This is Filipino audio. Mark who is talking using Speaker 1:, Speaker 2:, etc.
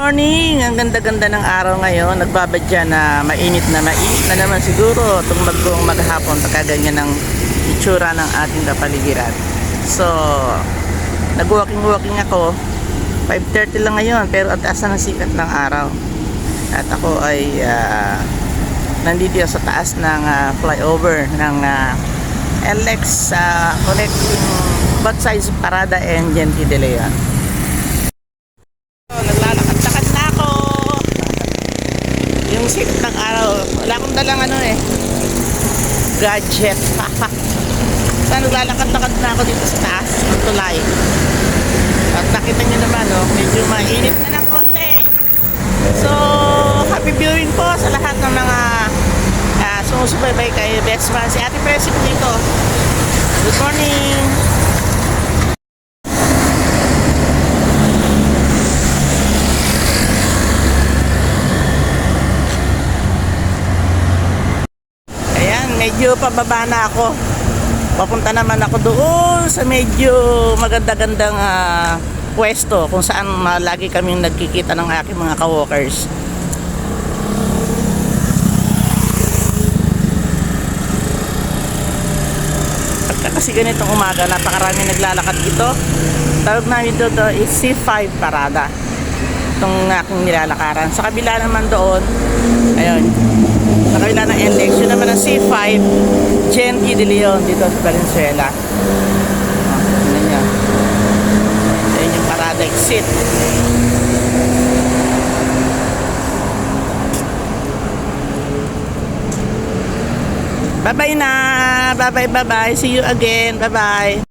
Speaker 1: Morning! Ang ganda-ganda ng araw ngayon. Nagbabadya na mainit na naman siguro itong maghapon pagkaganyan ng itsura ng ating kapaligiran. So, nag-walking ako. 5:30 lang ngayon pero ang taas na ng sikat ng araw. At ako ay nandito sa taas ng flyover ng LX connecting both sides Parada and Gente de Leon. Naglalakad-lakad na ako. Yung sikat ng araw, wala akong dalang gadget. So naglalakad-lakad na ako dito sa taas ng tulay. At nakita nyo naman, medyo mainit na ng konti. So, happy viewing po sa lahat ng mga sumusubaybay kay Best Man, si Ate Percy po dito. Good morning! Ayan, medyo pababa na ako. Papunta naman ako doon sa medyo maganda-gandang pwesto kung saan lagi kaming nagkikita ng aking mga ka-walkers. Kasi ganitong umaga, napakarami naglalakad dito. Tawag namin dito is C5 Parada. Itong aking nilalakaran. Sa kabila naman doon, ayun, sa kabila ng LX, yun naman ang C5 Gente de Leon dito sa Valenzuela. Tignan nyo. Ayun yung Parada exit. Bye-bye na. Bye-bye. See you again. Bye-bye.